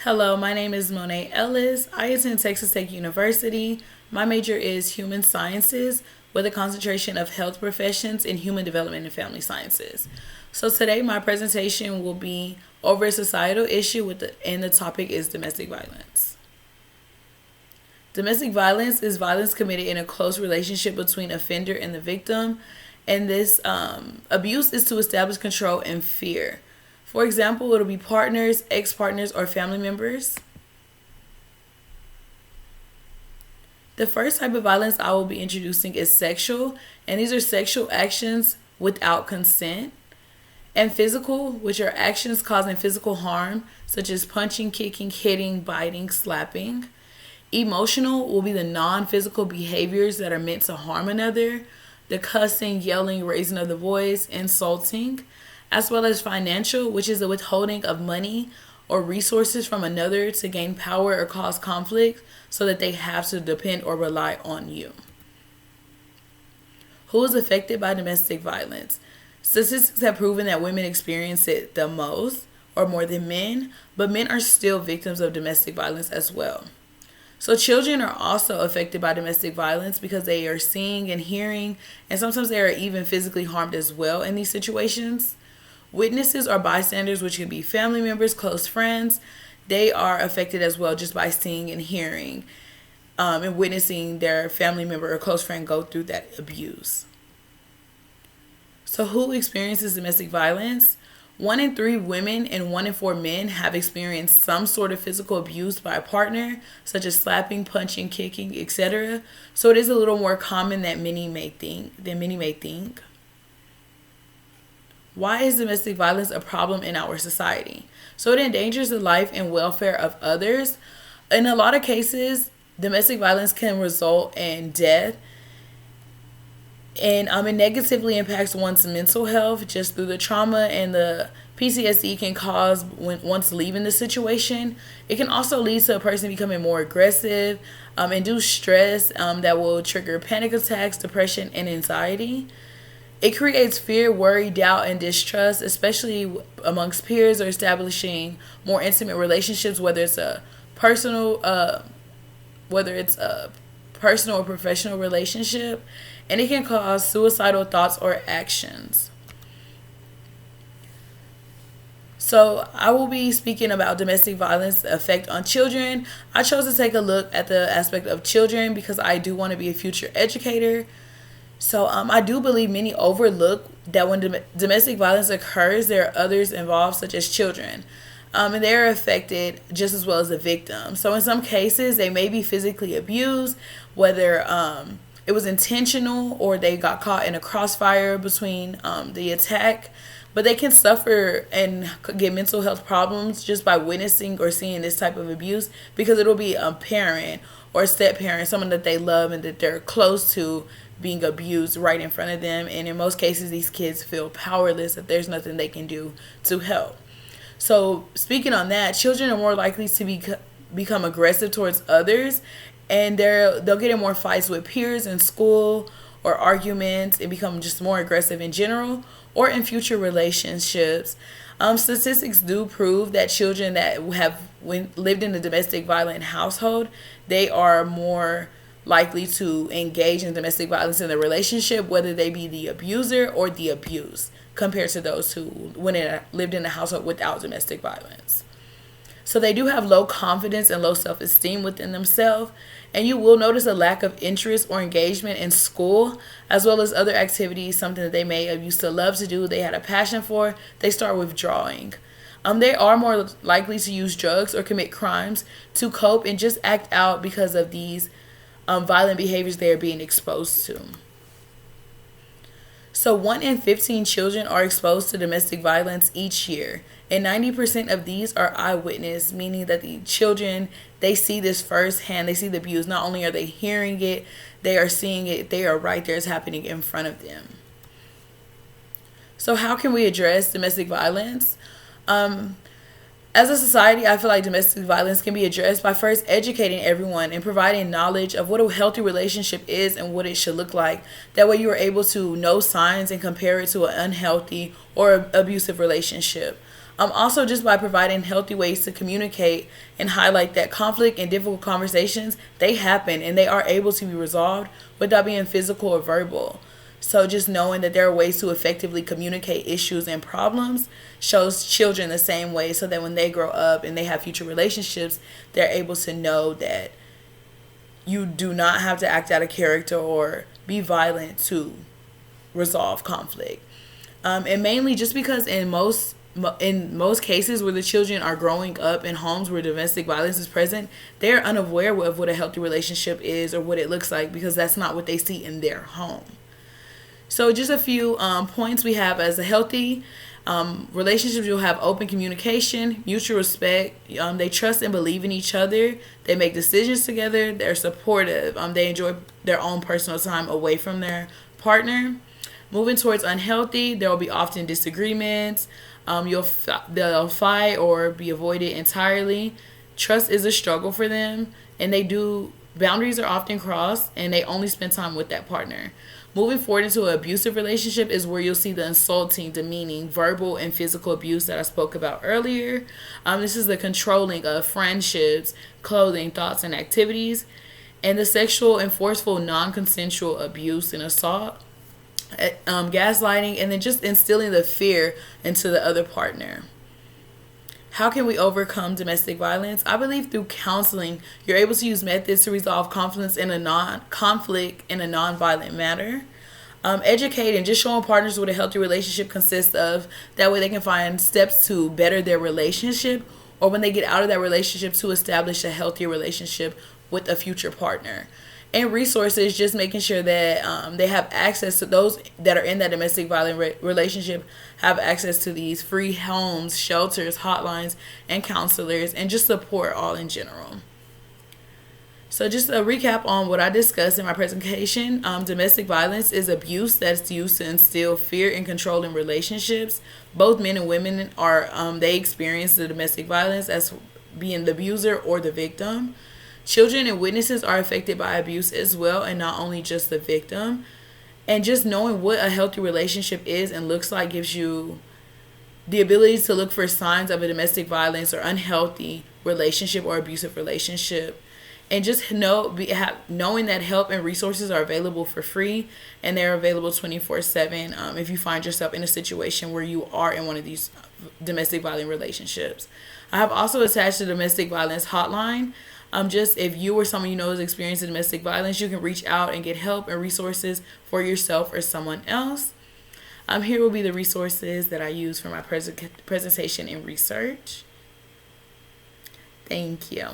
Hello, my name is Monet Ellis. I attend Texas Tech University. My major is human sciences with a concentration of health professions in human development and family sciences. So today my presentation will be over a societal issue and the topic is domestic violence. Domestic violence is violence committed in a close relationship between offender and the victim, and this abuse is to establish control and fear. For example, it'll be partners, ex-partners, or family members. The first type of violence I will be introducing is sexual, and these are sexual actions without consent. And physical, which are actions causing physical harm, such as punching, kicking, hitting, biting, slapping. Emotional will be the non-physical behaviors that are meant to harm another, the cussing, yelling, raising of the voice, insulting, as well as financial, which is the withholding of money or resources from another to gain power or cause conflict so that they have to depend or rely on you. Who is affected by domestic violence? Statistics have proven that women experience it the most or more than men, but men are still victims of domestic violence as well. So children are also affected by domestic violence because they are seeing and hearing, and sometimes they are even physically harmed as well in these situations. Witnesses or bystanders, which can be family members, close friends, they are affected as well just by seeing and hearing and witnessing their family member or close friend go through that abuse. So who experiences domestic violence? 1 in 3 women and 1 in 4 men have experienced some sort of physical abuse by a partner, such as slapping, punching, kicking, etc. So it is a little more common than many may think. Why is domestic violence a problem in our society? So it endangers the life and welfare of others. In a lot of cases, domestic violence can result in death, and it negatively impacts one's mental health just through the trauma and the PTSD can cause once leaving the situation. It can also lead to a person becoming more aggressive, induce stress that will trigger panic attacks, depression, and anxiety. It creates fear, worry, doubt, and distrust, especially amongst peers or establishing more intimate relationships, whether it's a personal or professional relationship, and it can cause suicidal thoughts or actions. So I will be speaking about domestic violence effect on children. I chose to take a look at the aspect of children because I do want to be a future educator. So I do believe many overlook that when domestic violence occurs, there are others involved, such as children. And they're affected just as well as the victim. So in some cases, they may be physically abused, whether it was intentional or they got caught in a crossfire between the attack. But they can suffer and get mental health problems just by witnessing or seeing this type of abuse because it'll be a parent or a step parent, someone that they love and that they're close to, being abused right in front of them. And in most cases, these kids feel powerless if there's nothing they can do to help. So speaking on that, children are more likely to become aggressive towards others, and they'll get in more fights with peers in school or arguments and become just more aggressive in general or in future relationships. Statistics do prove that children that have lived in a domestic violent household, they are more likely to engage in domestic violence in the relationship, whether they be the abuser or the abused, compared to those who lived in a household without domestic violence. So they do have low confidence and low self-esteem within themselves, and you will notice a lack of interest or engagement in school, as well as other activities, something that they may have used to love to do, they had a passion for, they start withdrawing. They are more likely to use drugs or commit crimes to cope and just act out because of these violent behaviors they are being exposed to. So 1 in 15 children are exposed to domestic violence each year, and 90% of these are eyewitness, meaning that the children, they see this firsthand, they see the abuse. Not only are they hearing it, they are seeing it, they are right there, it's happening in front of them. So how can we address domestic violence? As a society, I feel like domestic violence can be addressed by first educating everyone and providing knowledge of what a healthy relationship is and what it should look like. That way you are able to know signs and compare it to an unhealthy or abusive relationship. Also, just by providing healthy ways to communicate and highlight that conflict and difficult conversations, they happen and they are able to be resolved without being physical or verbal. So just knowing that there are ways to effectively communicate issues and problems shows children the same way, so that when they grow up and they have future relationships, they're able to know that you do not have to act out of character or be violent to resolve conflict. And mainly just because in most cases where the children are growing up in homes where domestic violence is present, they're unaware of what a healthy relationship is or what it looks like, because that's not what they see in their home. So just a few points we have as a healthy relationships. You'll have open communication, mutual respect. They trust and believe in each other. They make decisions together. They're supportive. They enjoy their own personal time away from their partner. Moving towards unhealthy, there will be often disagreements. They'll fight or be avoided entirely. Trust is a struggle for them, and boundaries are often crossed, and they only spend time with that partner. Moving forward into an abusive relationship is where you'll see the insulting, demeaning, verbal, and physical abuse that I spoke about earlier. This is the controlling of friendships, clothing, thoughts, and activities, and the sexual and forceful non-consensual abuse and assault, gaslighting, and then just instilling the fear into the other partner. How can we overcome domestic violence? I believe through counseling, you're able to use methods to resolve conflicts in a non-violent manner. Educate and just showing partners what a healthy relationship consists of. That way they can find steps to better their relationship, or when they get out of that relationship, to establish a healthier relationship with a future partner. And resources, just making sure that they have access to those that are in that domestic violent relationship, have access to these free homes, shelters, hotlines, and counselors, and just support all in general. So just a recap on what I discussed in my presentation. Domestic violence is abuse that's used to instill fear and control in relationships. Both men and women they experience the domestic violence as being the abuser or the victim. Children and witnesses are affected by abuse as well, and not only just the victim. And just knowing what a healthy relationship is and looks like gives you the ability to look for signs of a domestic violence or unhealthy relationship or abusive relationship. And just knowing that help and resources are available for free, and they're available 24/7 if you find yourself in a situation where you are in one of these domestic violent relationships. I have also attached the domestic violence hotline. Just if you or someone you know is experiencing domestic violence, you can reach out and get help and resources for yourself or someone else. Here will be the resources that I use for my presentation and research. Thank you.